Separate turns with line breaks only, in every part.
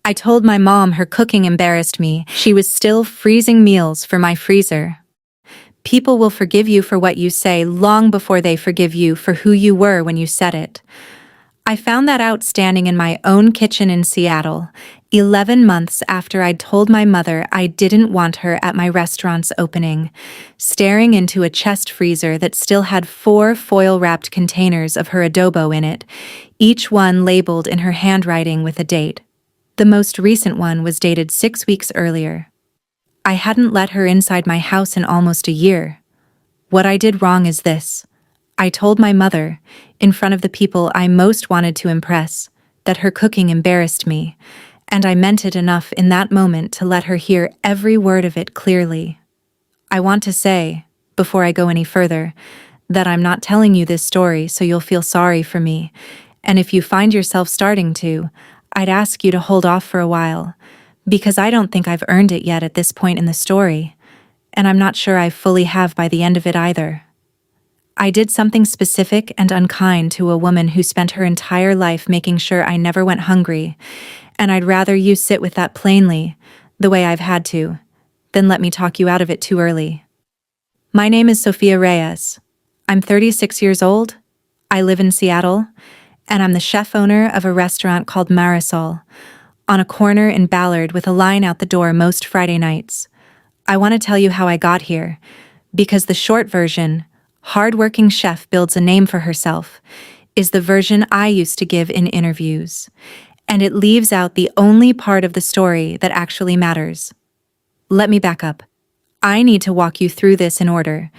I told my mom her cooking embarrassed me. She was still freezing meals for my freezer. People will forgive you for what you say long before they forgive you for who you were when you said it. I found that out standing in my own kitchen in Seattle, 11 months after I'd told my mother I didn't want her at my restaurant's opening, staring into a chest freezer that still had 4 foil-wrapped containers of her adobo in it, each one labeled in her handwriting with a date. The most recent one was dated 6 weeks earlier. I hadn't let her inside my house in almost a year. What I did wrong is this. I told my mother, in front of the people I most wanted to impress, that her cooking embarrassed me, and I meant it enough in that moment to let her hear every word of it clearly. I want to say, before I go any further, that I'm not telling you this story so you'll feel sorry for me, and if you find yourself starting to, I'd ask you to hold off for a while, because I don't think I've earned it yet at this point in the story, and I'm not sure I fully have by the end of it either. I did something specific and unkind to a woman who spent her entire life making sure I never went hungry, and I'd rather you sit with that plainly, the way I've had to, than let me talk you out of it too early. My name is Sophia Reyes. I'm 36 years old, I live in Seattle, and I'm the chef owner of a restaurant called Marisol, on a corner in Ballard with a line out the door most Friday nights. I want to tell you how I got here, because the short version, hard-working chef builds a name for herself, is the version I used to give in interviews, and it leaves out the only part of the story that actually matters. Let me back up. I need to walk you through this in order,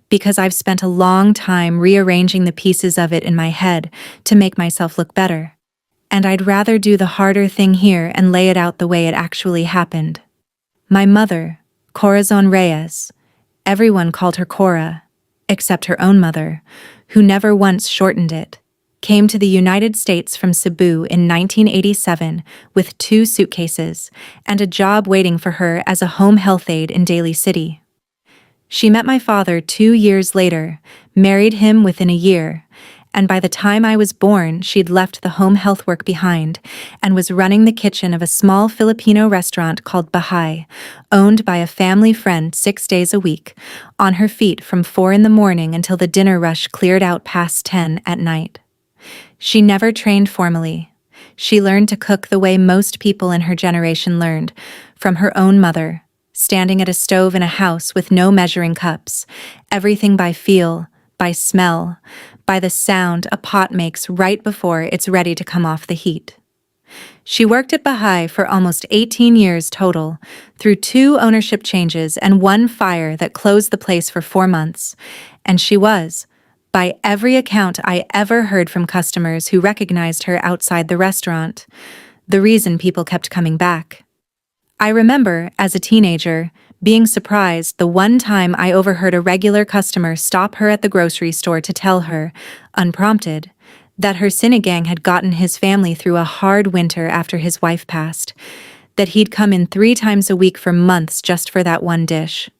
because I've spent a long time rearranging the pieces of it in my head to make myself look better, and I'd rather do the harder thing here and lay it out the way it actually happened. My mother, Corazon Reyes, everyone called her Cora, except her own mother, who never once shortened it, came to the United States from Cebu in 1987 with 2 suitcases and a job waiting for her as a home health aide in Daly City. She met my father 2 years later, married him within a year, and by the time I was born, she'd left the home health work behind and was running the kitchen of a small Filipino restaurant called Bahay, owned by a family friend 6 days a week, on her feet from 4 in the morning until the dinner rush cleared out past 10 at night. She never trained formally. She learned to cook the way most people in her generation learned, from her own mother, standing at a stove in a house with no measuring cups, everything by feel, by smell, by the sound a pot makes right before it's ready to come off the heat. She worked at Bahay for almost 18 years total, through 2 ownership changes and 1 fire that closed the place for 4 months, and she was, by every account I ever heard from customers who recognized her outside the restaurant, the reason people kept coming back. I remember, as a teenager, being surprised the one time I overheard a regular customer stop her at the grocery store to tell her, unprompted, that her sinigang had gotten his family through a hard winter after his wife passed, that he'd come in 3 times a week for months just for that one dish.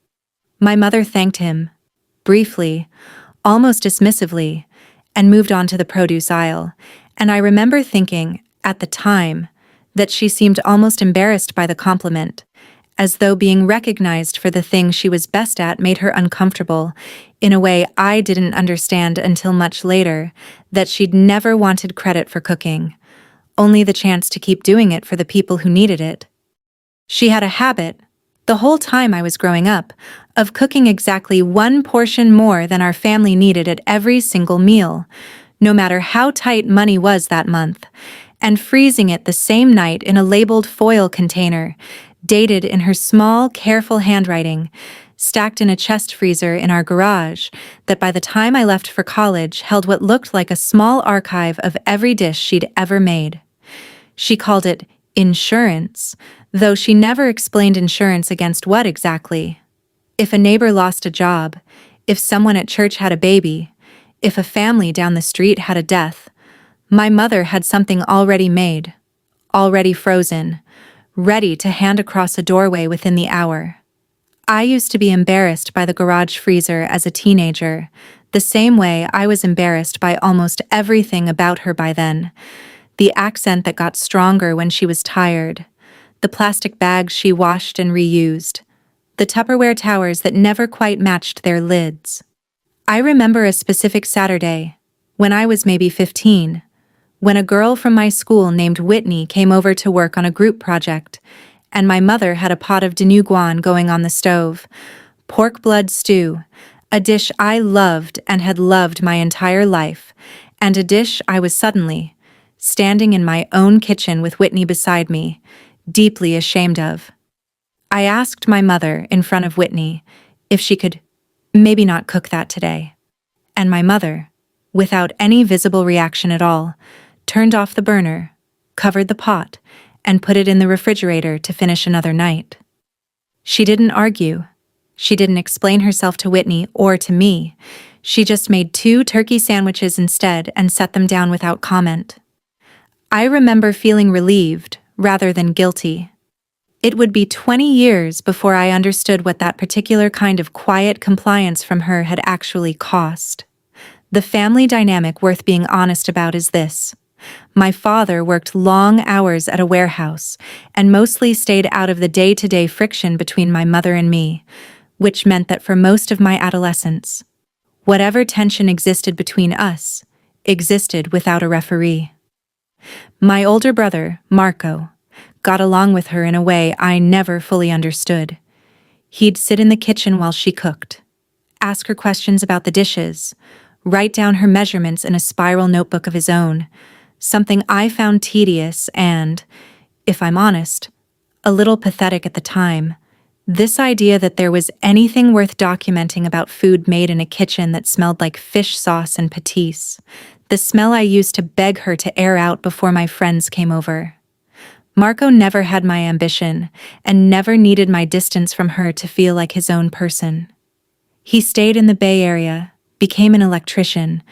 My mother thanked him, briefly, almost dismissively, and moved on to the produce aisle, and I remember thinking, at the time, that she seemed almost embarrassed by the compliment, as though being recognized for the thing she was best at made her uncomfortable, in a way I didn't understand until much later, that she'd never wanted credit for cooking, only the chance to keep doing it for the people who needed it. She had a habit, the whole time I was growing up, of cooking exactly 1 portion more than our family needed at every single meal, no matter how tight money was that month, and freezing it the same night in a labeled foil container, dated in her small, careful handwriting, stacked in a chest freezer in our garage that by the time I left for college held what looked like a small archive of every dish she'd ever made. She called it insurance, though she never explained insurance against what exactly. If a neighbor lost a job, if someone at church had a baby, if a family down the street had a death, my mother had something already made, already frozen, ready to hand across a doorway within the hour. I used to be embarrassed by the garage freezer as a teenager, the same way I was embarrassed by almost everything about her by then. The accent that got stronger when she was tired, the plastic bags she washed and reused, the Tupperware towers that never quite matched their lids. I remember a specific Saturday, when I was maybe 15, when a girl from my school named Whitney came over to work on a group project, and my mother had a pot of denuguan going on the stove, pork blood stew, a dish I loved and had loved my entire life, and a dish I was suddenly, standing in my own kitchen with Whitney beside me, deeply ashamed of. I asked my mother, in front of Whitney, if she could maybe not cook that today. And my mother, without any visible reaction at all, turned off the burner, covered the pot, and put it in the refrigerator to finish another night. She didn't argue. She didn't explain herself to Whitney or to me. She just made 2 turkey sandwiches instead and set them down without comment. I remember feeling relieved rather than guilty. It would be 20 years before I understood what that particular kind of quiet compliance from her had actually cost. The family dynamic worth being honest about is this. My father worked long hours at a warehouse and mostly stayed out of the day-to-day friction between my mother and me, which meant that for most of my adolescence, whatever tension existed between us existed without a referee. My older brother, Marco, got along with her in a way I never fully understood. He'd sit in the kitchen while she cooked, ask her questions about the dishes, write down her measurements in a spiral notebook of his own, something I found tedious and, if I'm honest, a little pathetic at the time. This idea that there was anything worth documenting about food made in a kitchen that smelled like fish sauce and patis, the smell I used to beg her to air out before my friends came over. Marco never had my ambition and never needed my distance from her to feel like his own person. He stayed in the Bay Area, became an electrician,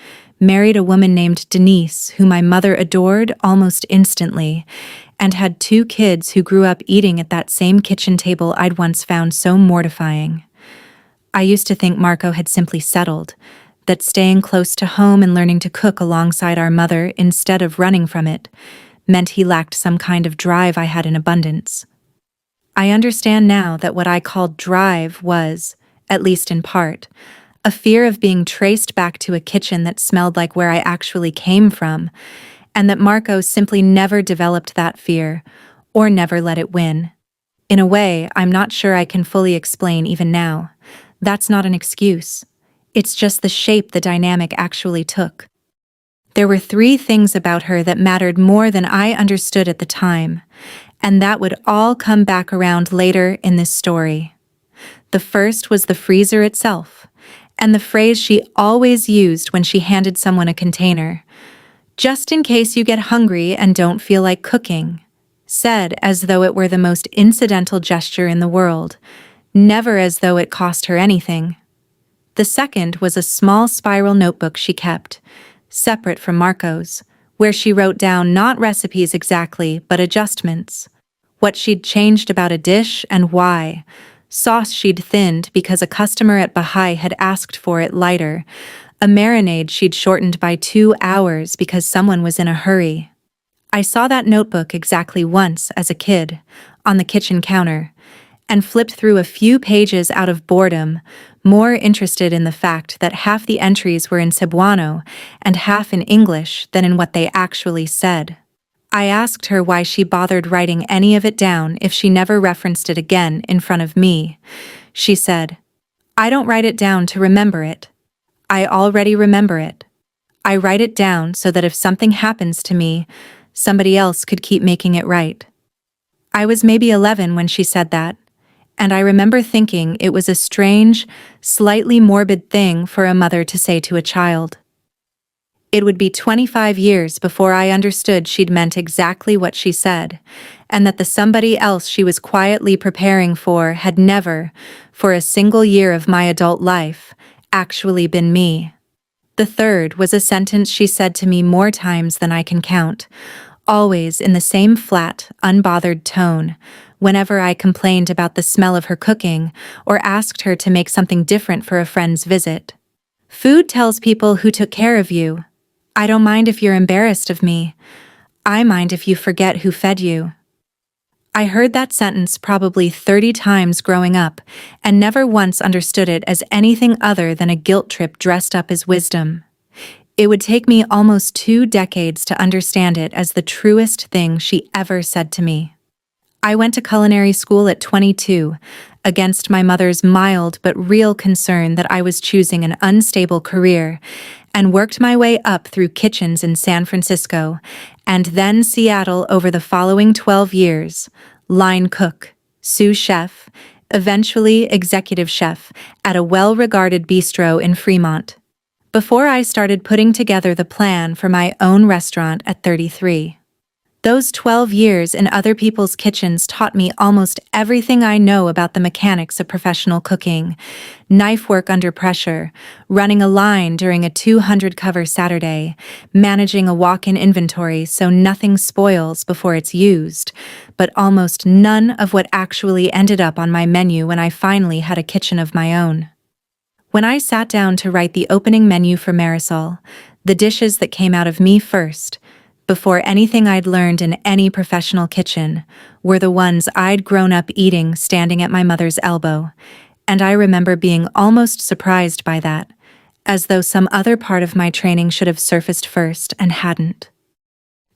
married a woman named Denise who my mother adored almost instantly, and had 2 kids who grew up eating at that same kitchen table I'd once found so mortifying. I used to think Marco had simply settled, that staying close to home and learning to cook alongside our mother instead of running from it meant he lacked some kind of drive I had in abundance. I understand now that what I called drive was, at least in part, a fear of being traced back to a kitchen that smelled like where I actually came from, and that Marco simply never developed that fear, or never let it win. In a way, I'm not sure I can fully explain even now. That's not an excuse. It's just the shape the dynamic actually took. There were 3 things about her that mattered more than I understood at the time, and that would all come back around later in this story. The first was the freezer itself, and the phrase she always used when she handed someone a container, "Just in case you get hungry and don't feel like cooking," said as though it were the most incidental gesture in the world, never as though it cost her anything. The second was a small spiral notebook she kept, separate from Marco's, where she wrote down not recipes exactly, but adjustments. What she'd changed about a dish and why. Sauce she'd thinned because a customer at Baha'i had asked for it lighter. A marinade she'd shortened by 2 hours because someone was in a hurry. I saw that notebook exactly once as a kid, on the kitchen counter, and flipped through a few pages out of boredom, more interested in the fact that half the entries were in Cebuano and half in English than in what they actually said. I asked her why she bothered writing any of it down if she never referenced it again in front of me. She said, "I don't write it down to remember it. I already remember it. I write it down so that if something happens to me, somebody else could keep making it right." I was maybe 11 when she said that, and I remember thinking it was a strange, slightly morbid thing for a mother to say to a child. It would be 25 years before I understood she'd meant exactly what she said, and that the somebody else she was quietly preparing for had never, for a single year of my adult life, actually been me. The third was a sentence she said to me more times than I can count, always in the same flat, unbothered tone, whenever I complained about the smell of her cooking or asked her to make something different for a friend's visit. "Food tells people who took care of you. I don't mind if you're embarrassed of me. I mind if you forget who fed you." I heard that sentence probably 30 times growing up and never once understood it as anything other than a guilt trip dressed up as wisdom. It would take me almost 2 decades to understand it as the truest thing she ever said to me. I went to culinary school at 22, against my mother's mild but real concern that I was choosing an unstable career, and worked my way up through kitchens in San Francisco, and then Seattle over the following 12 years, line cook, sous chef, eventually executive chef at a well-regarded bistro in Fremont, before I started putting together the plan for my own restaurant at 33. Those 12 years in other people's kitchens taught me almost everything I know about the mechanics of professional cooking: knife work under pressure, running a line during a 200-cover Saturday, managing a walk-in inventory so nothing spoils before it's used, but almost none of what actually ended up on my menu when I finally had a kitchen of my own. When I sat down to write the opening menu for Marisol, the dishes that came out of me first, before anything I'd learned in any professional kitchen, were the ones I'd grown up eating standing at my mother's elbow, and I remember being almost surprised by that, as though some other part of my training should have surfaced first and hadn't.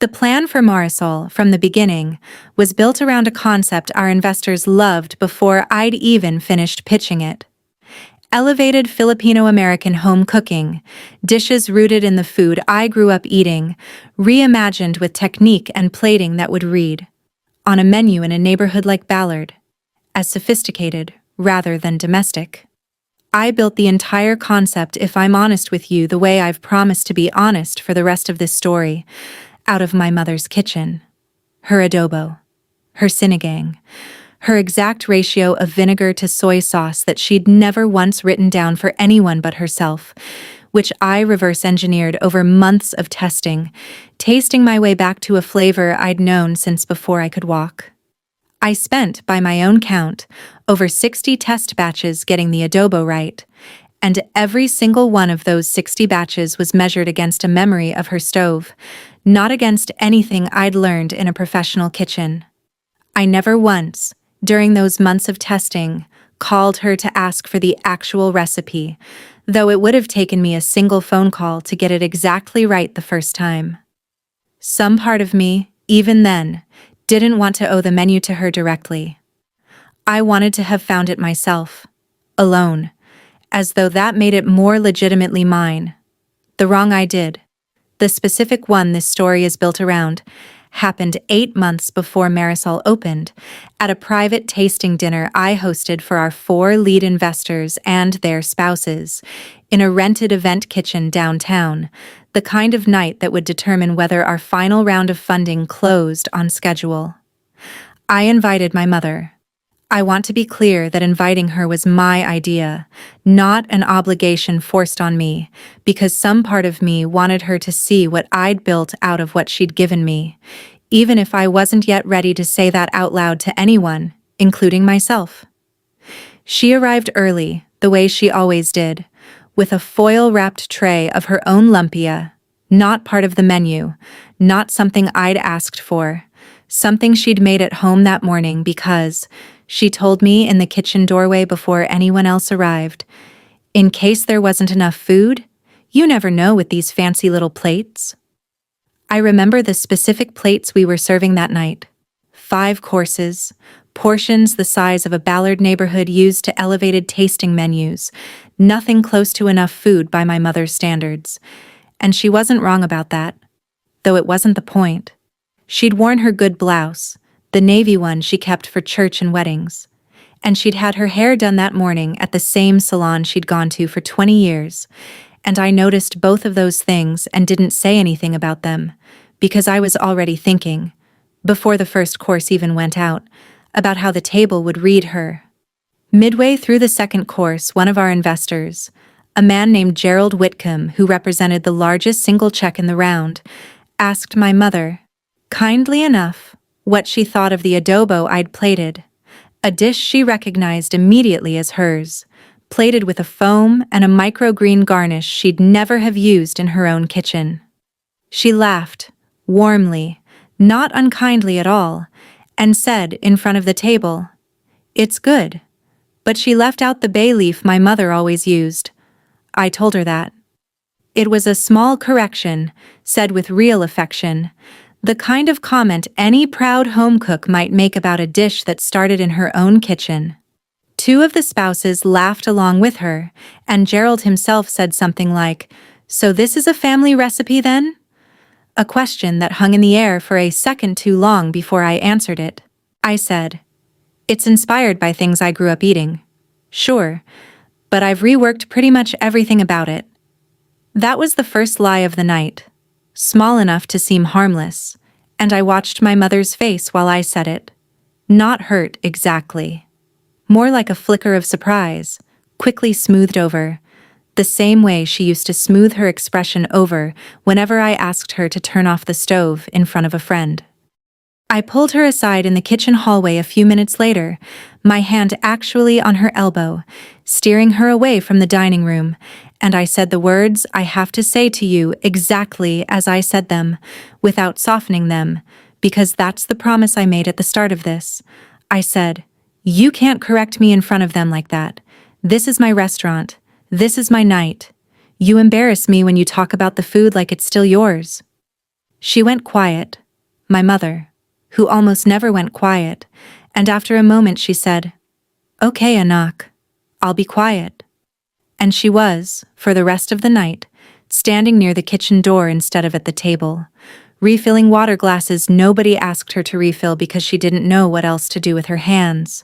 The plan for Marisol, from the beginning, was built around a concept our investors loved before I'd even finished pitching it. Elevated Filipino-American home cooking, dishes rooted in the food I grew up eating, reimagined with technique and plating that would read, on a menu in a neighborhood like Ballard, as sophisticated rather than domestic. I built the entire concept, if I'm honest with you, the way I've promised to be honest for the rest of this story, out of my mother's kitchen. Her adobo, her sinigang, her exact ratio of vinegar to soy sauce that she'd never once written down for anyone but herself, which I reverse-engineered over months of testing, tasting my way back to a flavor I'd known since before I could walk. I spent, by my own count, over 60 test batches getting the adobo right, and every single one of those 60 batches was measured against a memory of her stove, not against anything I'd learned in a professional kitchen. I never once, during those months of testing, called her to ask for the actual recipe, though it would have taken me a single phone call to get it exactly right the first time. Some part of me, even then, didn't want to owe the menu to her directly. I wanted to have found it myself, alone, as though that made it more legitimately mine. The wrong I did, the specific one this story is built around, happened 8 months before Marisol opened, at a private tasting dinner I hosted for our 4 lead investors and their spouses, in a rented event kitchen downtown, the kind of night that would determine whether our final round of funding closed on schedule. I invited my mother. I want to be clear that inviting her was my idea, not an obligation forced on me, because some part of me wanted her to see what I'd built out of what she'd given me, even if I wasn't yet ready to say that out loud to anyone, including myself. She arrived early, the way she always did, with a foil-wrapped tray of her own lumpia, not part of the menu, not something I'd asked for, something she'd made at home that morning because, she told me in the kitchen doorway before anyone else arrived, in case there wasn't enough food, you never know with these fancy little plates. I remember the specific plates we were serving that night. 5 courses, portions the size of a Ballard neighborhood used to elevated tasting menus, nothing close to enough food by my mother's standards. And she wasn't wrong about that, though it wasn't the point. She'd worn her good blouse, the navy one she kept for church and weddings, and she'd had her hair done that morning at the same salon she'd gone to for 20 years, and I noticed both of those things and didn't say anything about them, because I was already thinking, before the first course even went out, about how the table would read her. Midway through the second course, one of our investors, a man named Gerald Whitcomb, who represented the largest single check in the round, asked my mother, kindly enough, what she thought of the adobo I'd plated, a dish she recognized immediately as hers, plated with a foam and a microgreen garnish she'd never have used in her own kitchen. She laughed, warmly, not unkindly at all, and said in front of the table, "It's good." But she left out the bay leaf my mother always used. I told her that. It was a small correction, said with real affection, the kind of comment any proud home cook might make about a dish that started in her own kitchen. Two of the spouses laughed along with her, and Gerald himself said something like, "So this is a family recipe then?" A question that hung in the air for a second too long before I answered it. I said, "It's inspired by things I grew up eating. Sure, but I've reworked pretty much everything about it." That was the first lie of the night, small enough to seem harmless, and I watched my mother's face while I said it. Not hurt exactly. More like a flicker of surprise, quickly smoothed over, the same way she used to smooth her expression over whenever I asked her to turn off the stove in front of a friend. I pulled her aside in the kitchen hallway a few minutes later, my hand actually on her elbow, steering her away from the dining room, and I said the words I have to say to you exactly as I said them, without softening them, because that's the promise I made at the start of this. I said, "You can't correct me in front of them like that. This is my restaurant. This is my night. You embarrass me when you talk about the food like it's still yours." She went quiet, my mother, who almost never went quiet, and after a moment she said, "Okay, Anak, I'll be quiet." And she was, for the rest of the night, standing near the kitchen door instead of at the table, refilling water glasses nobody asked her to refill because she didn't know what else to do with her hands.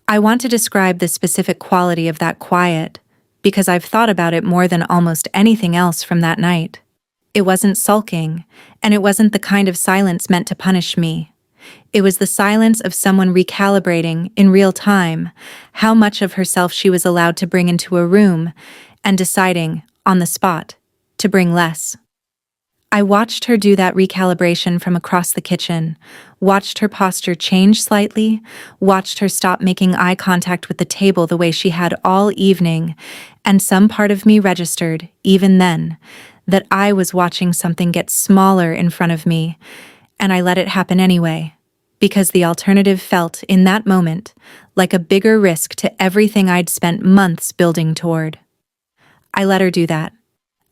I want to describe the specific quality of that quiet, because I've thought about it more than almost anything else from that night. It wasn't sulking, and it wasn't the kind of silence meant to punish me. It was the silence of someone recalibrating, in real time, how much of herself she was allowed to bring into a room, and deciding, on the spot, to bring less. I watched her do that recalibration from across the kitchen, watched her posture change slightly, watched her stop making eye contact with the table the way she had all evening, and some part of me registered, even then, that I was watching something get smaller in front of me, and I let it happen anyway, because the alternative felt, in that moment, like a bigger risk to everything I'd spent months building toward. I let her do that.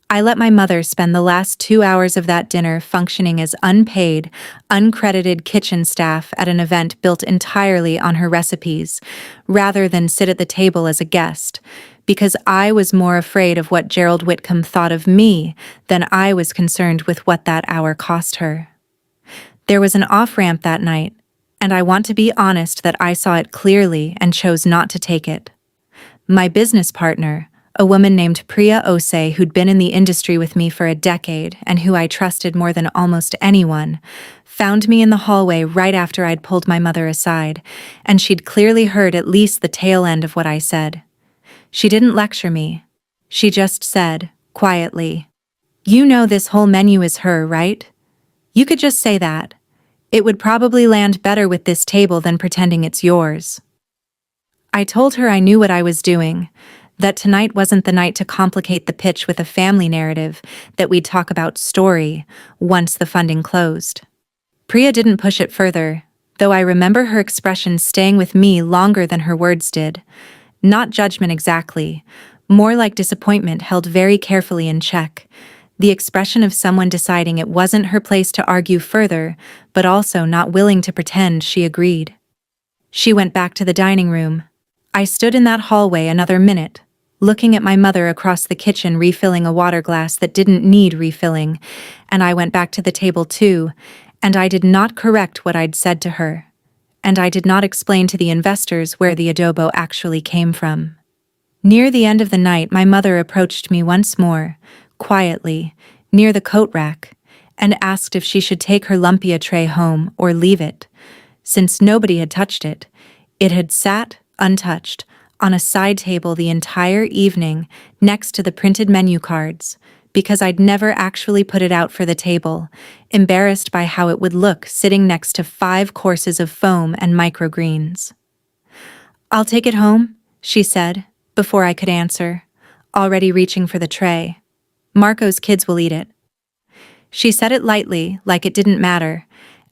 I let my mother spend the last 2 hours of that dinner functioning as unpaid, uncredited kitchen staff at an event built entirely on her recipes, rather than sit at the table as a guest, because I was more afraid of what Gerald Whitcomb thought of me than I was concerned with what that hour cost her. There was an off-ramp that night, and I want to be honest that I saw it clearly and chose not to take it. My business partner, a woman named Priya Ose who'd been in the industry with me for a decade and who I trusted more than almost anyone, found me in the hallway right after I'd pulled my mother aside, and she'd clearly heard at least the tail end of what I said. She didn't lecture me. She just said, quietly, "You know this whole menu is her, right? You could just say that. It would probably land better with this table than pretending it's yours." I told her I knew what I was doing, that tonight wasn't the night to complicate the pitch with a family narrative, that we'd talk about story once the funding closed. Priya didn't push it further, though I remember her expression staying with me longer than her words did. Not judgment exactly, more like disappointment held very carefully in check, the expression of someone deciding it wasn't her place to argue further, but also not willing to pretend she agreed. She went back to the dining room. I stood in that hallway another minute, looking at my mother across the kitchen refilling a water glass that didn't need refilling, and I went back to the table too, and I did not correct what I'd said to her, and I did not explain to the investors where the adobo actually came from. Near the end of the night, my mother approached me once more, quietly, near the coat rack, and asked if she should take her lumpia tray home or leave it. Since nobody had touched it, it had sat, untouched, on a side table the entire evening next to the printed menu cards, because I'd never actually put it out for the table, embarrassed by how it would look sitting next to 5 courses of foam and microgreens. "I'll take it home," she said, before I could answer, already reaching for the tray. "Marco's kids will eat it." She said it lightly, like it didn't matter,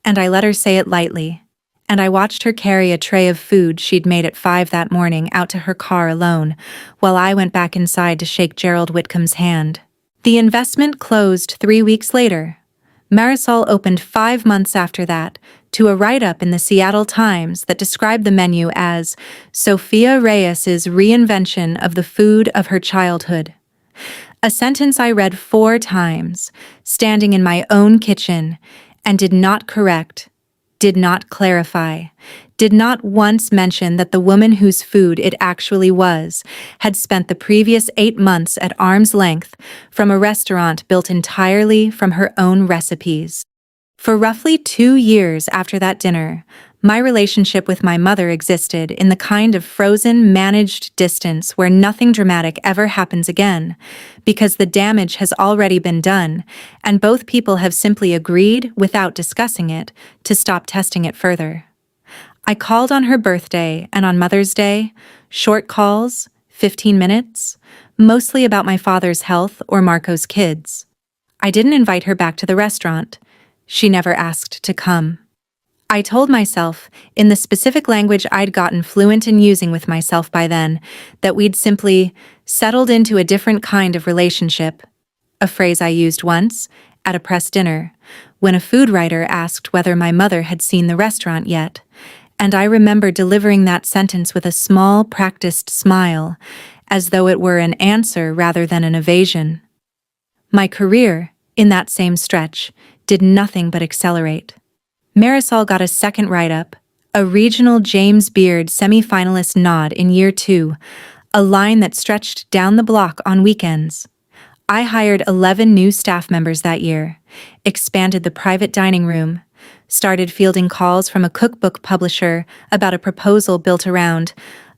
and I let her say it lightly, and I watched her carry a tray of food she'd made at 5 that morning out to her car alone, while I went back inside to shake Gerald Whitcomb's hand. The investment closed 3 weeks later. Marisol opened 5 months after that to a write-up in the Seattle Times that described the menu as Sophia Reyes's reinvention of the food of her childhood. A sentence I read 4 times, standing in my own kitchen, and did not correct, did not clarify, did not once mention that the woman whose food it actually was had spent the previous 8 months at arm's length from a restaurant built entirely from her own recipes. For roughly 2 years after that dinner, my relationship with my mother existed in the kind of frozen, managed distance where nothing dramatic ever happens again, because the damage has already been done, and both people have simply agreed, without discussing it, to stop testing it further. I called on her birthday and on Mother's Day, short calls, 15 minutes, mostly about my father's health or Marco's kids. I didn't invite her back to the restaurant. She never asked to come. I told myself, in the specific language I'd gotten fluent in using with myself by then, that we'd simply settled into a different kind of relationship. A phrase I used once, at a press dinner, when a food writer asked whether my mother had seen the restaurant yet, and I remember delivering that sentence with a small, practiced smile, as though it were an answer rather than an evasion. My career, in that same stretch, did nothing but accelerate. Marisol got a second write-up, a regional James Beard semi-finalist nod in year 2, a line that stretched down the block on weekends. I hired 11 new staff members that year, expanded the private dining room, started fielding calls from a cookbook publisher about a proposal built around,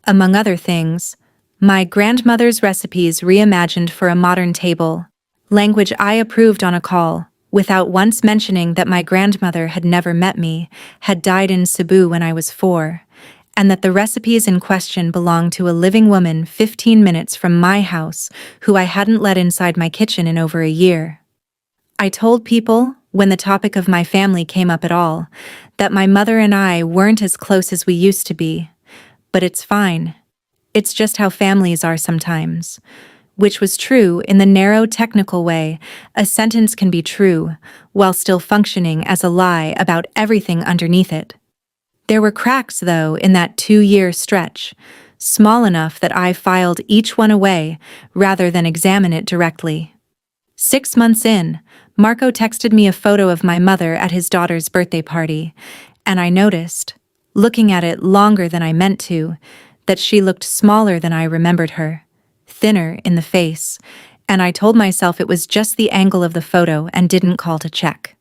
among other things, my grandmother's recipes reimagined for a modern table, language I approved on a call, without once mentioning that my grandmother had never met me, had died in Cebu when I was 4, and that the recipes in question belonged to a living woman 15 minutes from my house who I hadn't let inside my kitchen in over a year. I told people, when the topic of my family came up at all, that my mother and I weren't as close as we used to be. But it's fine. It's just how families are sometimes. Which was true in the narrow technical way a sentence can be true, while still functioning as a lie about everything underneath it. There were cracks, though, in that 2-year stretch, small enough that I filed each one away rather than examine it directly. 6 months in, Marco texted me a photo of my mother at his daughter's birthday party, and I noticed, looking at it longer than I meant to, that she looked smaller than I remembered her, thinner in the face, and I told myself it was just the angle of the photo and didn't call to check.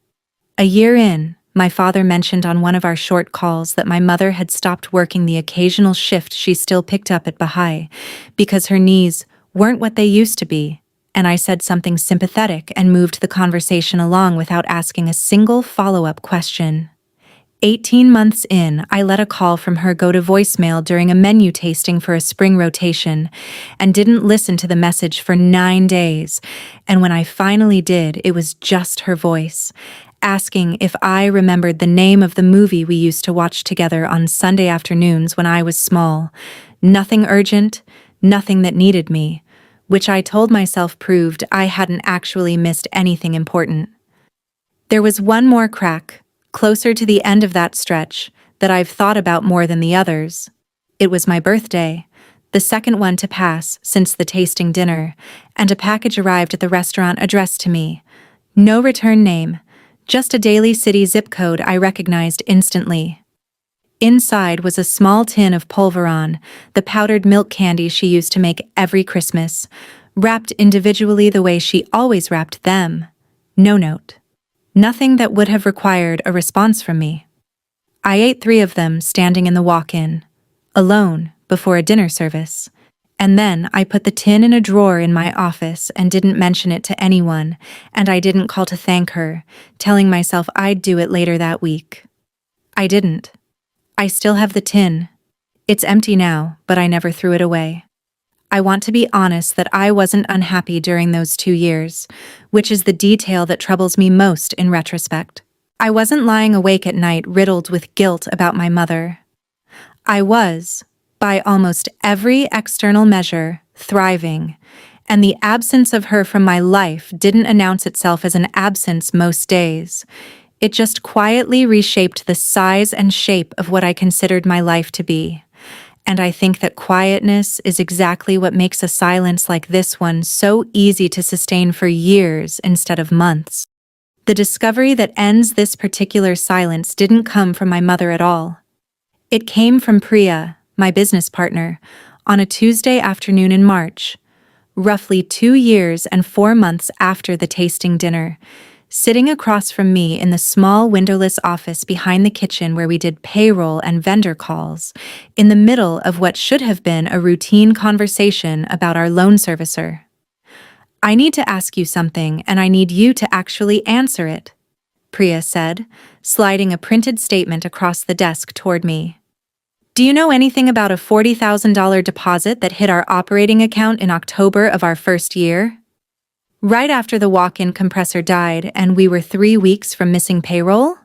A year in, my father mentioned on one of our short calls that my mother had stopped working the occasional shift she still picked up at Baha'i because her knees weren't what they used to be, and I said something sympathetic and moved the conversation along without asking a single follow-up question. 18 months in, I let a call from her go to voicemail during a menu tasting for a spring rotation and didn't listen to the message for 9 days, and when I finally did, it was just her voice, asking if I remembered the name of the movie we used to watch together on Sunday afternoons when I was small. Nothing urgent, nothing that needed me, which I told myself proved I hadn't actually missed anything important. There was one more crack, closer to the end of that stretch, that I've thought about more than the others. It was my birthday, the second one to pass since the tasting dinner, and a package arrived at the restaurant addressed to me. No return name, just a Daly City zip code I recognized instantly. Inside was a small tin of Polvoron, the powdered milk candy she used to make every Christmas, wrapped individually the way she always wrapped them. No note. Nothing that would have required a response from me. I ate 3 of them standing in the walk-in, alone, before a dinner service, and then I put the tin in a drawer in my office and didn't mention it to anyone, and I didn't call to thank her, telling myself I'd do it later that week. I didn't. I still have the tin. It's empty now, but I never threw it away. I want to be honest that I wasn't unhappy during those 2 years, which is the detail that troubles me most in retrospect. I wasn't lying awake at night riddled with guilt about my mother. I was, by almost every external measure, thriving, and the absence of her from my life didn't announce itself as an absence most days. It just quietly reshaped the size and shape of what I considered my life to be. And I think that quietness is exactly what makes a silence like this one so easy to sustain for years instead of months. The discovery that ends this particular silence didn't come from my mother at all. It came from Priya, my business partner, on a Tuesday afternoon in March, roughly 2 years and 4 months after the tasting dinner, sitting across from me in the small windowless office behind the kitchen where we did payroll and vendor calls, in the middle of what should have been a routine conversation about our loan servicer. "I need to ask you something, and I need you to actually answer it," Priya said, sliding a printed statement across the desk toward me. "Do you know anything about a $40,000 deposit that hit our operating account in October of our first year? Right after the walk-in compressor died and we were 3 weeks from missing payroll?"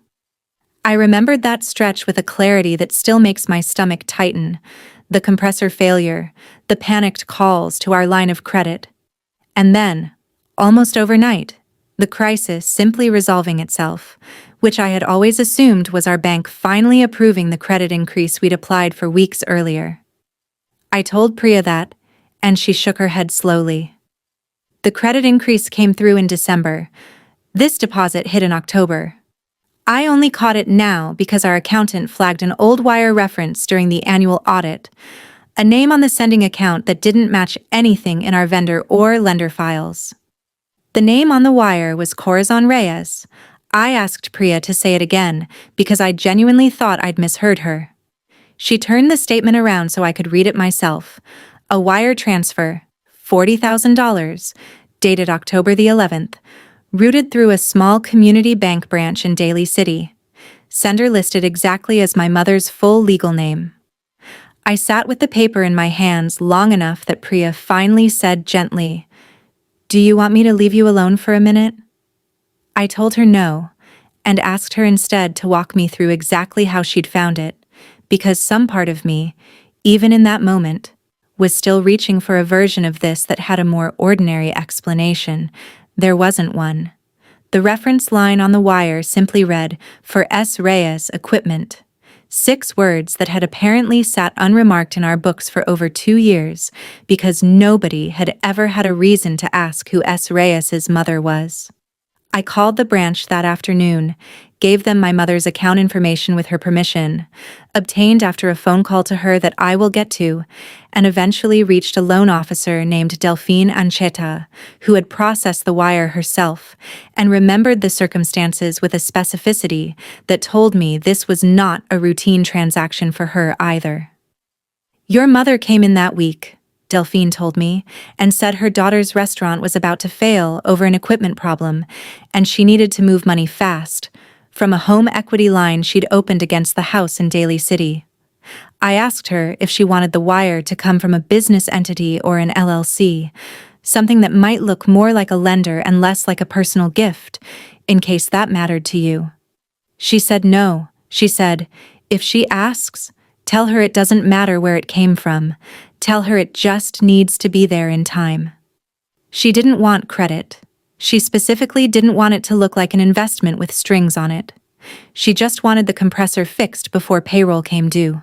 I remembered that stretch with a clarity that still makes my stomach tighten. The compressor failure, the panicked calls to our line of credit. And then, almost overnight, the crisis simply resolving itself, which I had always assumed was our bank finally approving the credit increase we'd applied for weeks earlier. I told Priya that, and she shook her head slowly. "The credit increase came through in December. This deposit hit in October. I only caught it now because our accountant flagged an old wire reference during the annual audit, a name on the sending account that didn't match anything in our vendor or lender files. The name on the wire was Corazon Reyes." I asked Priya to say it again because I genuinely thought I'd misheard her. She turned the statement around so I could read it myself. A wire transfer, $40,000, dated October the 11th, routed through a small community bank branch in Daly City. Sender listed exactly as my mother's full legal name. I sat with the paper in my hands long enough that Priya finally said gently, "Do you want me to leave you alone for a minute?" I told her no, and asked her instead to walk me through exactly how she'd found it, because some part of me, even in that moment, was still reaching for a version of this that had a more ordinary explanation. There wasn't one. The reference line on the wire simply read, "For S. Reyes Equipment." 6 words that had apparently sat unremarked in our books for over 2 years, because nobody had ever had a reason to ask who S. Reyes's mother was. I called the branch that afternoon, gave them my mother's account information with her permission, obtained after a phone call to her that I will get to, and eventually reached a loan officer named Delphine Ancheta, who had processed the wire herself, and remembered the circumstances with a specificity that told me this was not a routine transaction for her either. "Your mother came in that week," Delphine told me, "and said her daughter's restaurant was about to fail over an equipment problem, and she needed to move money fast, from a home equity line she'd opened against the house in Daly City. I asked her if she wanted the wire to come from a business entity or an LLC, something that might look more like a lender and less like a personal gift, in case that mattered to you. She said no. She said, if she asks, tell her it doesn't matter where it came from. Tell her it just needs to be there in time." She didn't want credit. She specifically didn't want it to look like an investment with strings on it. She just wanted the compressor fixed before payroll came due.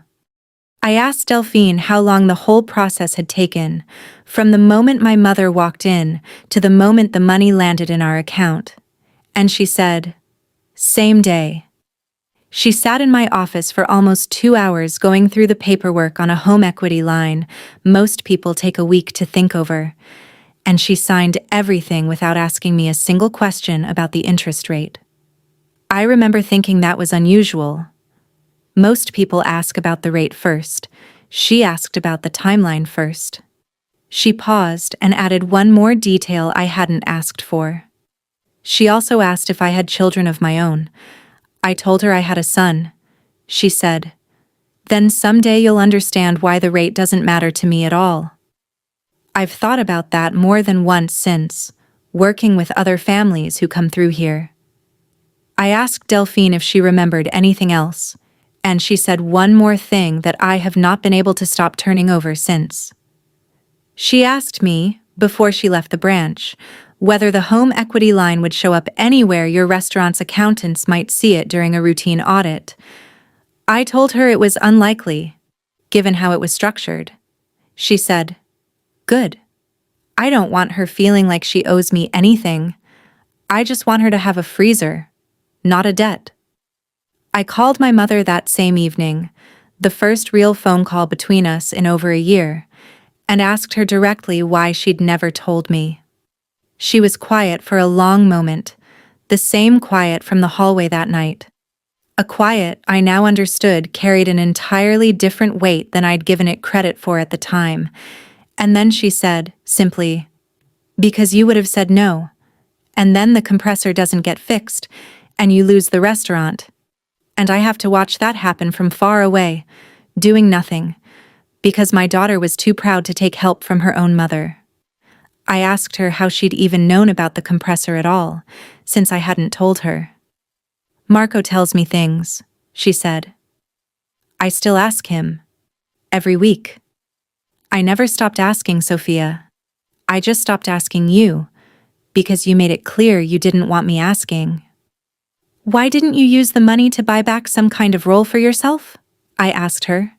I asked Delphine how long the whole process had taken, from the moment my mother walked in to the moment the money landed in our account. And she said, "Same day." She sat in my office for almost 2 hours going through the paperwork on a home equity line most people take a week to think over, and she signed everything without asking me a single question about the interest rate. I remember thinking that was unusual. Most people ask about the rate first. She asked about the timeline first. She paused and added one more detail I hadn't asked for. She also asked if I had children of my own. I told her I had a son. She said, "Then someday you'll understand why the rate doesn't matter to me at all." I've thought about that more than once since, working with other families who come through here. I asked Delphine if she remembered anything else, and she said one more thing that I have not been able to stop turning over since. She asked me, before she left the branch, whether the home equity line would show up anywhere your restaurant's accountants might see it during a routine audit. I told her it was unlikely, given how it was structured. She said, "Good. I don't want her feeling like she owes me anything. I just want her to have a freezer, not a debt." I called my mother that same evening, the first real phone call between us in over a year, and asked her directly why she'd never told me. She was quiet for a long moment, the same quiet from the hallway that night. A quiet I now understood carried an entirely different weight than I'd given it credit for at the time. And then she said, simply, "Because you would have said no. And then the compressor doesn't get fixed, and you lose the restaurant. And I have to watch that happen from far away, doing nothing, because my daughter was too proud to take help from her own mother." I asked her how she'd even known about the compressor at all, since I hadn't told her. "Marco tells me things," she said. "I still ask him. Every week." "I never stopped asking, Sophia. I just stopped asking you, because you made it clear you didn't want me asking." "Why didn't you use the money to buy back some kind of role for yourself?" I asked her.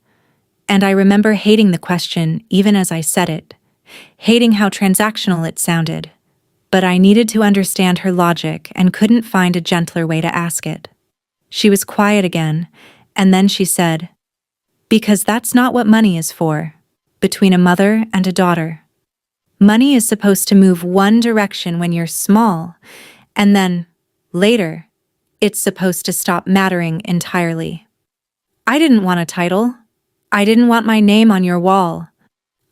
And I remember hating the question even as I said it, hating how transactional it sounded. But I needed to understand her logic and couldn't find a gentler way to ask it. She was quiet again, and then she said, "Because that's not what money is for, between a mother and a daughter. Money is supposed to move one direction when you're small, and then, later, it's supposed to stop mattering entirely." I didn't want a title. I didn't want my name on your wall.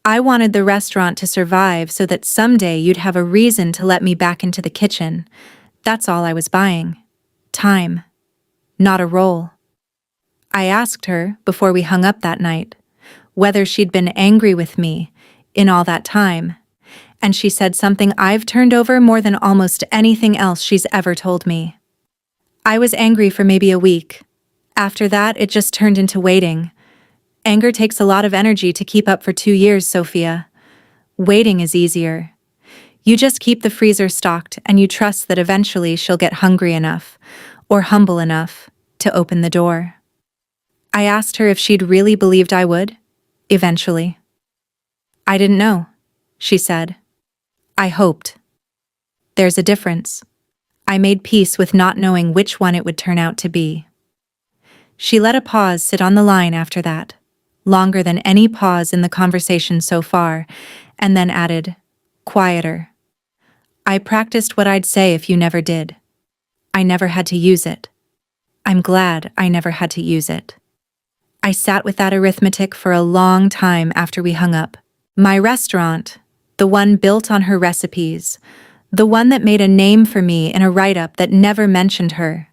I wanted the restaurant to survive so that someday you'd have a reason to let me back into the kitchen. That's all I was buying. Time. Not a role. I asked her, before we hung up that night, whether she'd been angry with me in all that time, and she said something I've turned over more than almost anything else she's ever told me. "I was angry for maybe a week. After that, it just turned into waiting. Anger takes a lot of energy to keep up for 2 years, Sophia. Waiting is easier. You just keep the freezer stocked and you trust that eventually she'll get hungry enough, or humble enough, to open the door." I asked her if she'd really believed I would, eventually. "I didn't know," she said. "I hoped." There's a difference. I made peace with not knowing which one it would turn out to be. She let a pause sit on the line after that, longer than any pause in the conversation so far, and then added, quieter, "I practiced what I'd say if you never did. I never had to use it. I'm glad I never had to use it." I sat with that arithmetic for a long time after we hung up. My restaurant, the one built on her recipes, the one that made a name for me in a write-up that never mentioned her,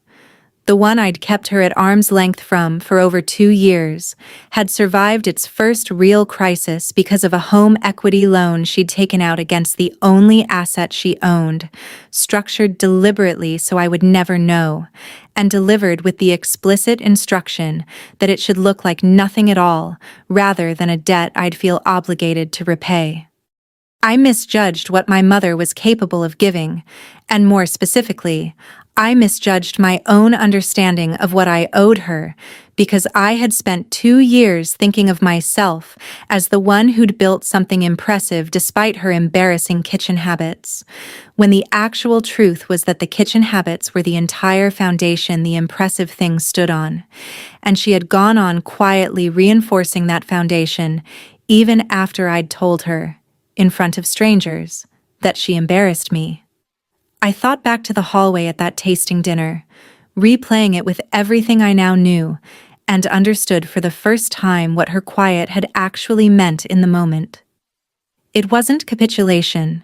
the one I'd kept her at arm's length from for over 2 years, had survived its first real crisis because of a home equity loan she'd taken out against the only asset she owned, structured deliberately so I would never know, and delivered with the explicit instruction that it should look like nothing at all, rather than a debt I'd feel obligated to repay. I misjudged what my mother was capable of giving, and more specifically, I misjudged my own understanding of what I owed her because I had spent 2 years thinking of myself as the one who'd built something impressive despite her embarrassing kitchen habits, when the actual truth was that the kitchen habits were the entire foundation the impressive thing stood on, and she had gone on quietly reinforcing that foundation even after I'd told her, in front of strangers, that she embarrassed me. I thought back to the hallway at that tasting dinner, replaying it with everything I now knew, and understood for the first time what her quiet had actually meant in the moment. It wasn't capitulation.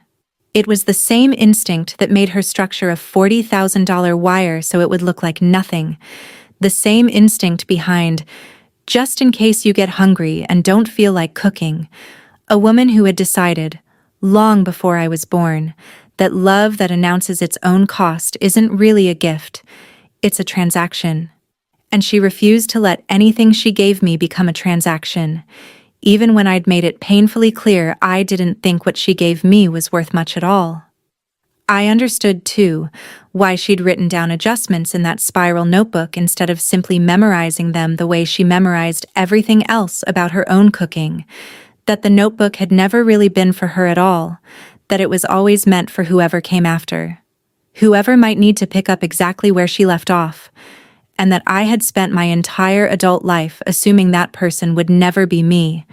It was the same instinct that made her structure a $40,000 wire so it would look like nothing, the same instinct behind, just in case you get hungry and don't feel like cooking, a woman who had decided, long before I was born, that love that announces its own cost isn't really a gift, It's a transaction. And she refused to let anything she gave me become a transaction, even when I'd made it painfully clear I didn't think what she gave me was worth much at all. I understood, too, why she'd written down adjustments in that spiral notebook instead of simply memorizing them the way she memorized everything else about her own cooking, that the notebook had never really been for her at all, that it was always meant for whoever came after, whoever might need to pick up exactly where she left off, and that I had spent my entire adult life assuming that person would never be me,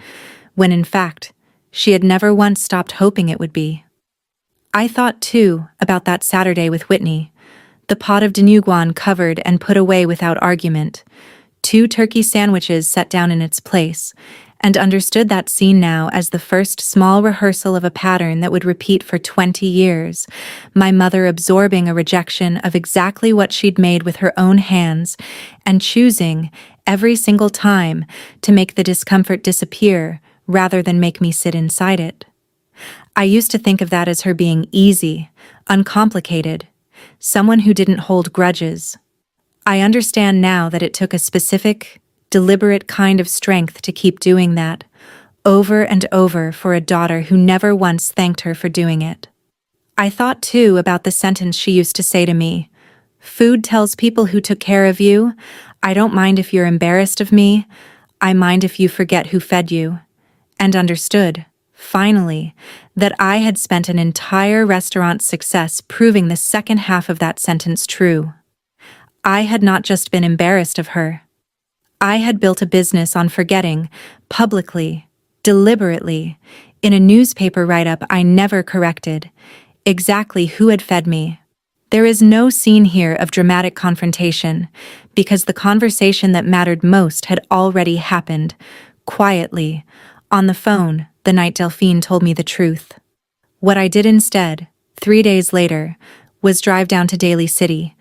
when in fact, she had never once stopped hoping it would be. I thought, too, about that Saturday with Whitney, the pot of denuguan covered and put away without argument, 2 turkey sandwiches set down in its place, and understood that scene now as the first small rehearsal of a pattern that would repeat for 20 years, my mother absorbing a rejection of exactly what she'd made with her own hands, and choosing, every single time, to make the discomfort disappear rather than make me sit inside it. I used to think of that as her being easy, uncomplicated, someone who didn't hold grudges. I understand now that it took a specific, deliberate kind of strength to keep doing that, over and over for a daughter who never once thanked her for doing it. I thought, too, about the sentence she used to say to me, "Food tells people who took care of you, I don't mind if you're embarrassed of me, I mind if you forget who fed you," and understood, finally, that I had spent an entire restaurant's success proving the second half of that sentence true. I had not just been embarrassed of her. I had built a business on forgetting, publicly, deliberately, in a newspaper write-up I never corrected, exactly who had fed me. There is no scene here of dramatic confrontation, because the conversation that mattered most had already happened, quietly, on the phone, the night Delphine told me the truth. What I did instead, 3 days later, was drive down to Daly City,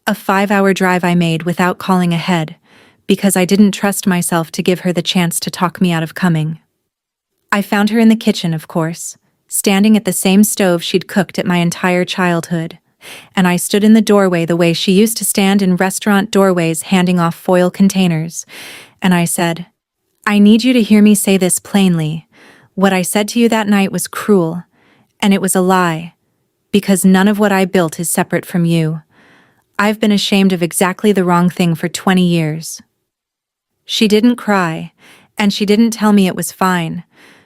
a 5-hour drive I made without calling ahead, because I didn't trust myself to give her the chance to talk me out of coming. I found her in the kitchen, of course, standing at the same stove she'd cooked at my entire childhood, and I stood in the doorway the way she used to stand in restaurant doorways handing off foil containers, and I said, "I need you to hear me say this plainly. What I said to you that night was cruel, and it was a lie, because none of what I built is separate from you. I've been ashamed of exactly the wrong thing for 20 years. She didn't cry, and she didn't tell me it was fine,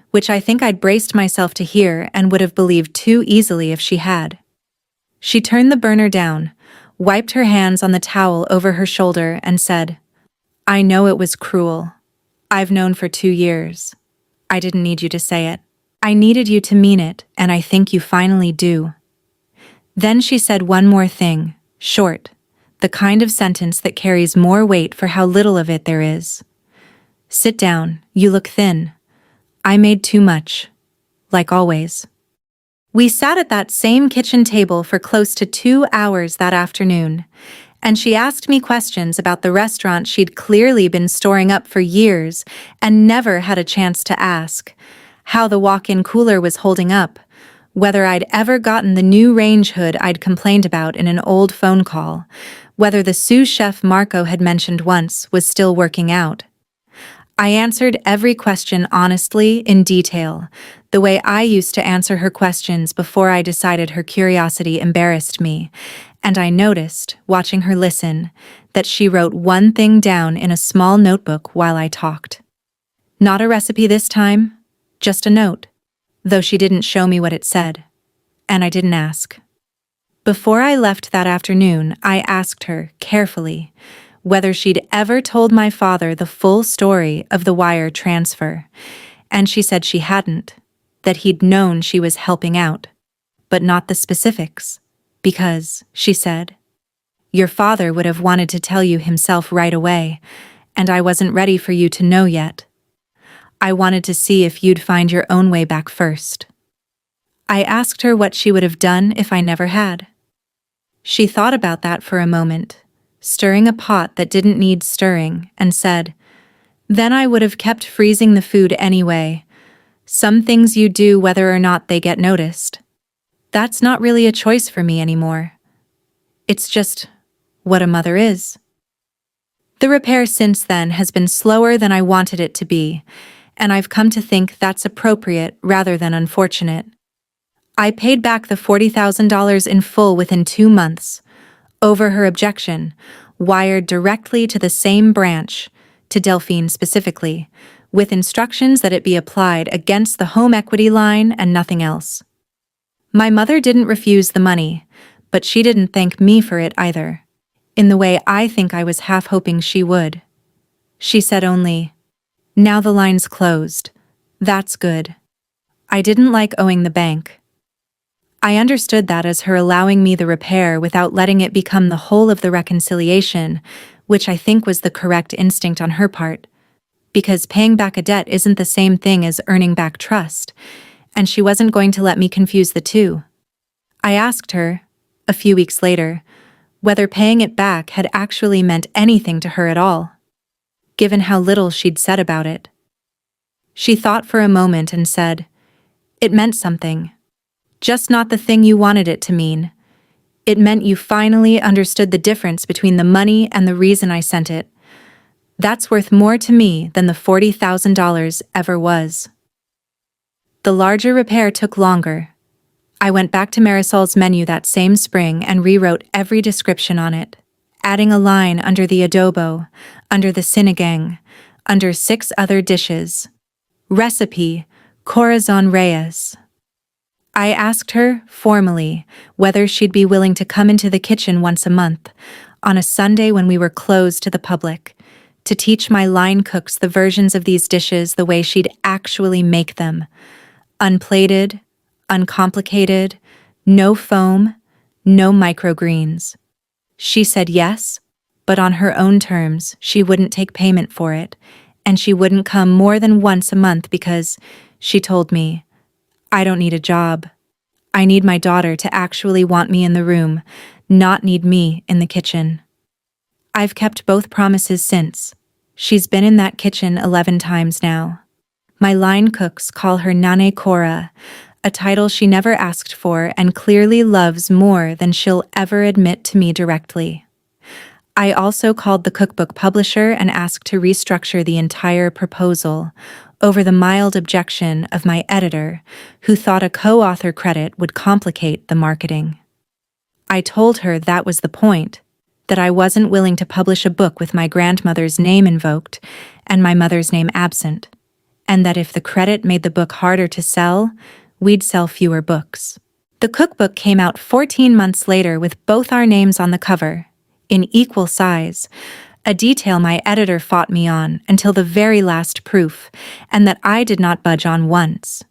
which I think I'd braced myself to hear and would have believed too easily if she had. She turned the burner down, wiped her hands on the towel over her shoulder, and said, "I know it was cruel. I've known for 2 years. I didn't need you to say it. I needed you to mean it, and I think you finally do." Then she said one more thing, short, the kind of sentence that carries more weight for how little of it there is. "Sit down, you look thin. I made too much. Like always." We sat at that same kitchen table for close to 2 hours that afternoon, and she asked me questions about the restaurant she'd clearly been storing up for years and never had a chance to ask, how the walk-in cooler was holding up, whether I'd ever gotten the new range hood I'd complained about in an old phone call, whether the sous chef Marco had mentioned once was still working out. I answered every question honestly, in detail, the way I used to answer her questions before I decided her curiosity embarrassed me, and I noticed, watching her listen, that she wrote one thing down in a small notebook while I talked. Not a recipe this time, just a note, though she didn't show me what it said, and I didn't ask. Before I left that afternoon, I asked her, carefully, whether she'd ever told my father the full story of the wire transfer, and she said she hadn't, that he'd known she was helping out, but not the specifics, because, she said, your father would have wanted to tell you himself right away, and I wasn't ready for you to know yet. I wanted to see if you'd find your own way back first. I asked her what she would have done if I never had. She thought about that for a moment, stirring a pot that didn't need stirring, and said, "Then I would have kept freezing the food anyway. Some things you do whether or not they get noticed. That's not really a choice for me anymore. It's just what a mother is. The repair since then has been slower than I wanted it to be, and I've come to think that's appropriate rather than unfortunate. I paid back the $40,000 in full within 2 months, over her objection, wired directly to the same branch, to Delphine specifically, with instructions that it be applied against the home equity line and nothing else. My mother didn't refuse the money, but she didn't thank me for it either, in the way I think I was half hoping she would. She said only, "Now the line's closed. That's good." I didn't like owing the bank. I understood that as her allowing me the repair without letting it become the whole of the reconciliation, which I think was the correct instinct on her part, because paying back a debt isn't the same thing as earning back trust, and she wasn't going to let me confuse the two. I asked her, a few weeks later, whether paying it back had actually meant anything to her at all, given how little she'd said about it. She thought for a moment and said, "It meant something. Just not the thing you wanted it to mean. It meant you finally understood the difference between the money and the reason I sent it. That's worth more to me than the $40,000 ever was." The larger repair took longer. I went back to Marisol's menu that same spring and rewrote every description on it, adding a line under the adobo, under the sinigang, under 6 other dishes. Recipe, Corazon Reyes. I asked her, formally, whether she'd be willing to come into the kitchen once a month, on a Sunday when we were closed to the public, to teach my line cooks the versions of these dishes the way she'd actually make them. Unplated, uncomplicated, no foam, no microgreens. She said yes, but on her own terms she wouldn't take payment for it, and she wouldn't come more than once a month because, she told me, "I don't need a job. I need my daughter to actually want me in the room, not need me in the kitchen." I've kept both promises since. She's been in that kitchen 11 times now. My line cooks call her Nane Cora, a title she never asked for and clearly loves more than she'll ever admit to me directly. I also called the cookbook publisher and asked to restructure the entire proposal, over the mild objection of my editor, who thought a co-author credit would complicate the marketing. I told her that was the point, that I wasn't willing to publish a book with my grandmother's name invoked and my mother's name absent, and that if the credit made the book harder to sell, we'd sell fewer books. The cookbook came out 14 months later with both our names on the cover, in equal size, a detail my editor fought me on until the very last proof, and that I did not budge on once.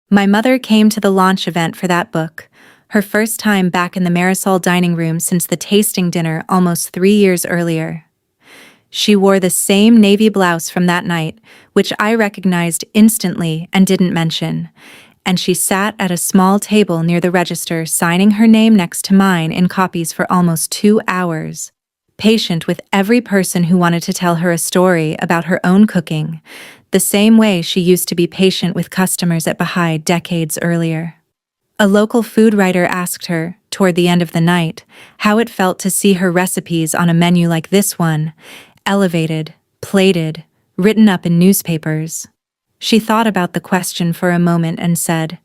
My mother came to the launch event for that book, her first time back in the Marisol dining room since the tasting dinner almost 3 years earlier. She wore the same navy blouse from that night, which I recognized instantly and didn't mention, and she sat at a small table near the register signing her name next to mine in copies for almost 2 hours. Patient with every person who wanted to tell her a story about her own cooking, the same way she used to be patient with customers at Baha'i decades earlier. A local food writer asked her, toward the end of the night, how it felt to see her recipes on a menu like this one, elevated, plated, written up in newspapers. She thought about the question for a moment and said,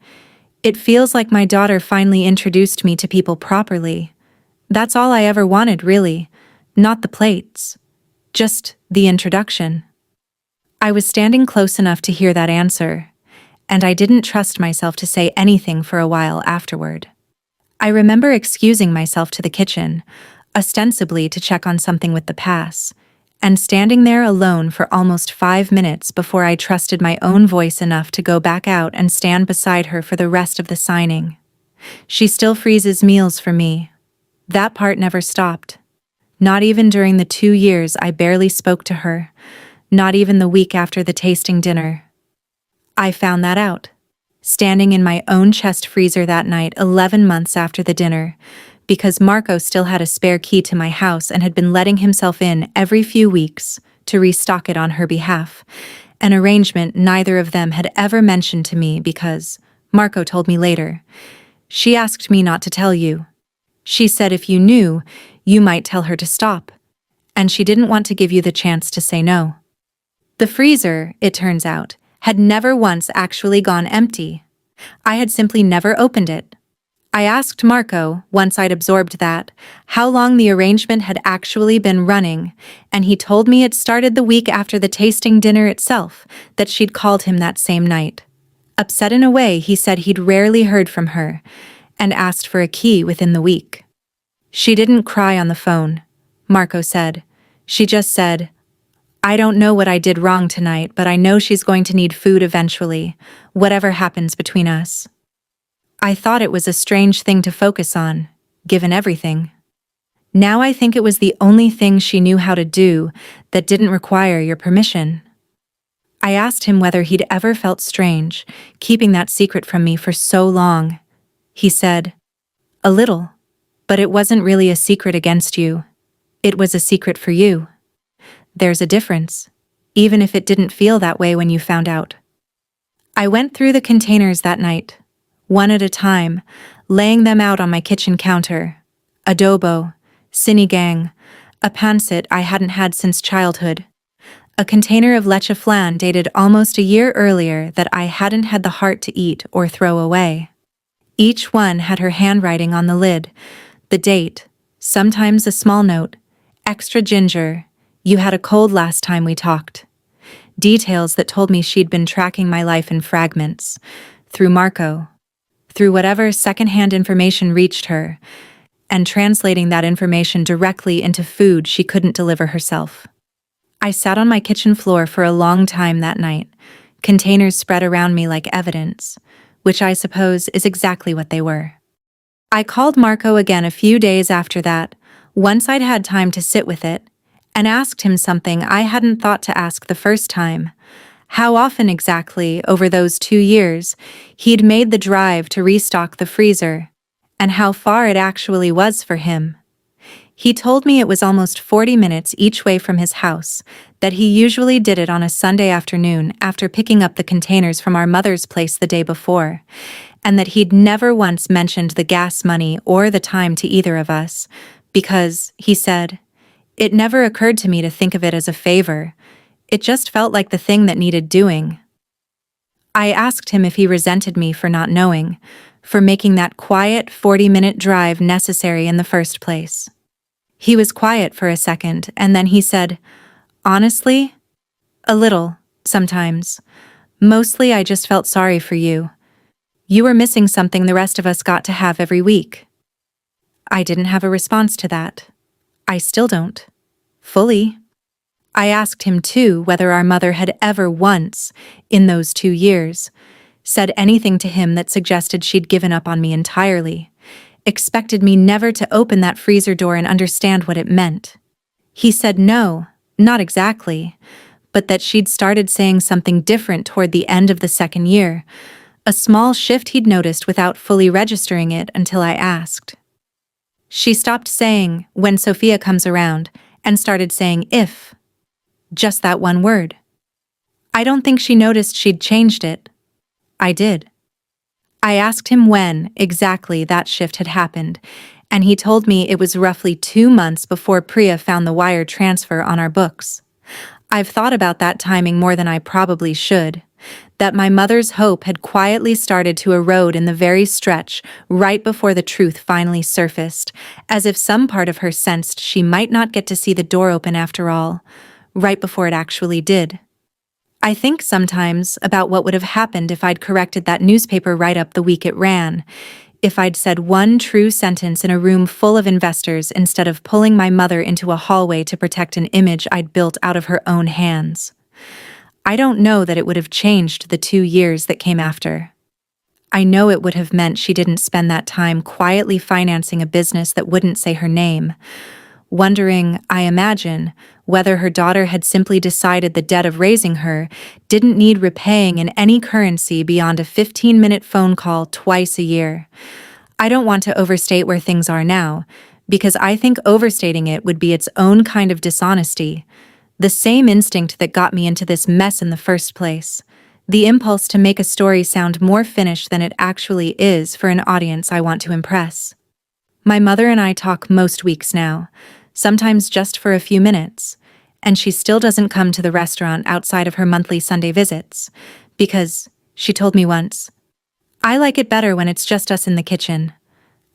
"It feels like my daughter finally introduced me to people properly. That's all I ever wanted, really. Not the plates. Just the introduction." I was standing close enough to hear that answer, and I didn't trust myself to say anything for a while afterward. I remember excusing myself to the kitchen, ostensibly to check on something with the pass, and standing there alone for almost 5 minutes before I trusted my own voice enough to go back out and stand beside her for the rest of the signing. She still freezes meals for me. That part never stopped. Not even during the 2 years I barely spoke to her, not even the week after the tasting dinner. I found that out, standing in my own chest freezer that night 11 months after the dinner, because Marco still had a spare key to my house and had been letting himself in every few weeks to restock it on her behalf, an arrangement neither of them had ever mentioned to me because, Marco told me later, "She asked me not to tell you. She said if you knew, you might tell her to stop. And she didn't want to give you the chance to say no. The freezer, it turns out, had never once actually gone empty. I had simply never opened it. I asked Marco, once I'd absorbed that, how long the arrangement had actually been running, and he told me it started the week after the tasting dinner itself, that she'd called him that same night. Upset in a way, he said he'd rarely heard from her, and asked for a key within the week. She didn't cry on the phone, Marco said. She just said, "I don't know what I did wrong tonight, but I know she's going to need food eventually, whatever happens between us." I thought it was a strange thing to focus on, given everything. Now I think it was the only thing she knew how to do that didn't require your permission. I asked him whether he'd ever felt strange, keeping that secret from me for so long. He said, "A little, but it wasn't really a secret against you. It was a secret for you. There's a difference, even if it didn't feel that way when you found out." I went through the containers that night, one at a time, laying them out on my kitchen counter. Adobo, sinigang, a pancit I hadn't had since childhood, a container of leche flan dated almost a year earlier that I hadn't had the heart to eat or throw away. Each one had her handwriting on the lid, the date, sometimes a small note, "Extra ginger, you had a cold last time we talked." Details that told me she'd been tracking my life in fragments, through Marco, through whatever secondhand information reached her, and translating that information directly into food she couldn't deliver herself. I sat on my kitchen floor for a long time that night, containers spread around me like evidence, which I suppose is exactly what they were. I called Marco again a few days after that, once I'd had time to sit with it, and asked him something I hadn't thought to ask the first time: how often exactly, over those 2 years, he'd made the drive to restock the freezer, and how far it actually was for him. He told me it was almost 40 minutes each way from his house, that he usually did it on a Sunday afternoon after picking up the containers from our mother's place the day before, and that he'd never once mentioned the gas money or the time to either of us, because, he said, it never occurred to me to think of it as a favor. It just felt like the thing that needed doing. I asked him if he resented me for not knowing, for making that quiet 40-minute drive necessary in the first place. He was quiet for a second, and then he said, "Honestly, a little, sometimes. Mostly I just felt sorry for you. You were missing something the rest of us got to have every week." I didn't have a response to that. I still don't. Fully. I asked him, too, whether our mother had ever once, in those 2 years, said anything to him that suggested she'd given up on me entirely, expected me never to open that freezer door and understand what it meant. He said no, not exactly, but that she'd started saying something different toward the end of the second year, a small shift he'd noticed without fully registering it until I asked. She stopped saying, "when Sophia comes around," and started saying "if." Just that one word. I don't think she noticed she'd changed it. I did. I asked him when, exactly, that shift had happened, and he told me it was roughly 2 months before Priya found the wire transfer on our books. I've thought about that timing more than I probably should, that my mother's hope had quietly started to erode in the very stretch right before the truth finally surfaced, as if some part of her sensed she might not get to see the door open after all, right before it actually did. I think sometimes about what would have happened if I'd corrected that newspaper write-up the week it ran, if I'd said one true sentence in a room full of investors instead of pulling my mother into a hallway to protect an image I'd built out of her own hands. I don't know that it would have changed the 2 years that came after. I know it would have meant she didn't spend that time quietly financing a business that wouldn't say her name, wondering, I imagine, whether her daughter had simply decided the debt of raising her didn't need repaying in any currency beyond a 15-minute phone call twice a year. I don't want to overstate where things are now, because I think overstating it would be its own kind of dishonesty, the same instinct that got me into this mess in the first place, the impulse to make a story sound more finished than it actually is for an audience I want to impress. My mother and I talk most weeks now, sometimes just for a few minutes, and she still doesn't come to the restaurant outside of her monthly Sunday visits, because, she told me once, I like it better when it's just us in the kitchen.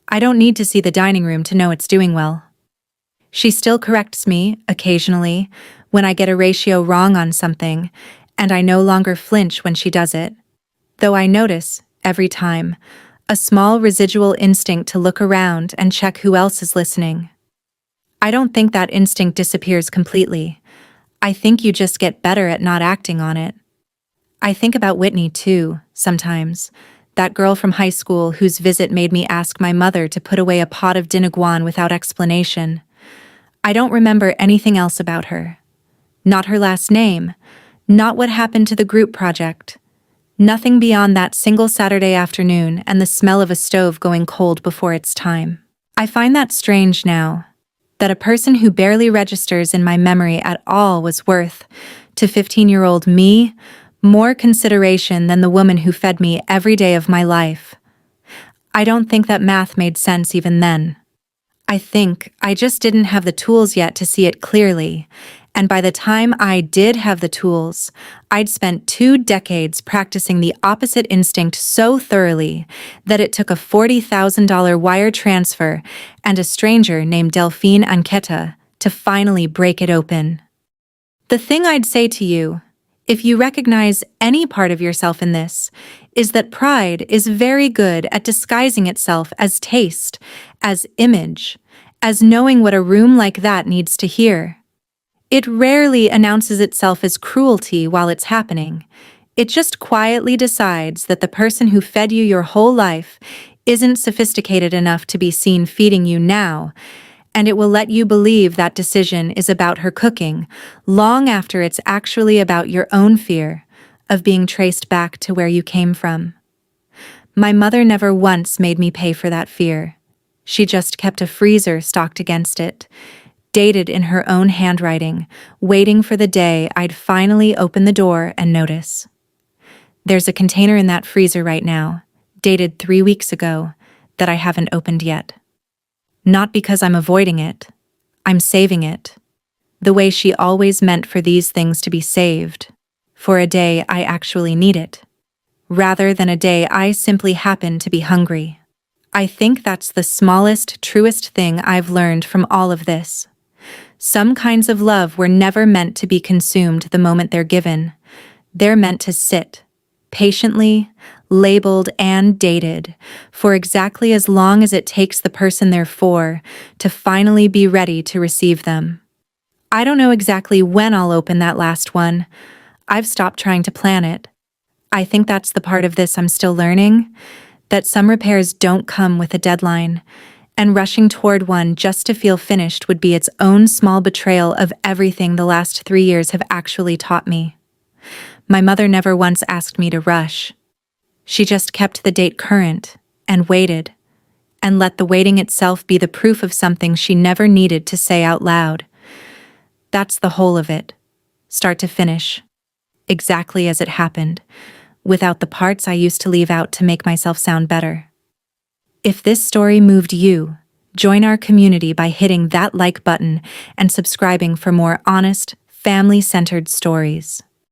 I don't need to see the dining room to know it's doing well. She still corrects me, occasionally, when I get a ratio wrong on something, and I no longer flinch when she does it. Though I notice, every time, a small residual instinct to look around and check who else is listening. I don't think that instinct disappears completely. I think you just get better at not acting on it. I think about Whitney, too, sometimes. That girl from high school whose visit made me ask my mother to put away a pot of dinuguan without explanation. I don't remember anything else about her. Not her last name, not what happened to the group project. Nothing beyond that single Saturday afternoon and the smell of a stove going cold before its time. I find that strange now, that a person who barely registers in my memory at all was worth, to 15-year-old me, more consideration than the woman who fed me every day of my life. I don't think that math made sense even then. I think I just didn't have the tools yet to see it clearly, and by the time I did have the tools, I'd spent 2 decades practicing the opposite instinct so thoroughly that it took a $40,000 wire transfer and a stranger named Delphine Anqueta to finally break it open. The thing I'd say to you, if you recognize any part of yourself in this, is that pride is very good at disguising itself as taste, as image, as knowing what a room like that needs to hear. It rarely announces itself as cruelty while it's happening. It just quietly decides that the person who fed you your whole life isn't sophisticated enough to be seen feeding you now, and it will let you believe that decision is about her cooking, long after it's actually about your own fear of being traced back to where you came from. My mother never once made me pay for that fear. She just kept a freezer stocked against it, dated in her own handwriting, waiting for the day I'd finally open the door and notice. There's a container in that freezer right now, dated 3 weeks ago, that I haven't opened yet. Not because I'm avoiding it. I'm saving it. The way she always meant for these things to be saved. For a day I actually need it. Rather than a day I simply happen to be hungry. I think that's the smallest, truest thing I've learned from all of this. Some kinds of love were never meant to be consumed the moment they're given. They're meant to sit, patiently, labeled and dated, for exactly as long as it takes the person they're for to finally be ready to receive them. I don't know exactly when I'll open that last one. I've stopped trying to plan it. I think that's the part of this I'm still learning, that some repairs don't come with a deadline, and rushing toward one just to feel finished would be its own small betrayal of everything the last 3 years have actually taught me. My mother never once asked me to rush. She just kept the date current, and waited, and let the waiting itself be the proof of something she never needed to say out loud. That's the whole of it, start to finish, exactly as it happened, without the parts I used to leave out to make myself sound better. If this story moved you, join our community by hitting that like button and subscribing for more honest, family-centered stories.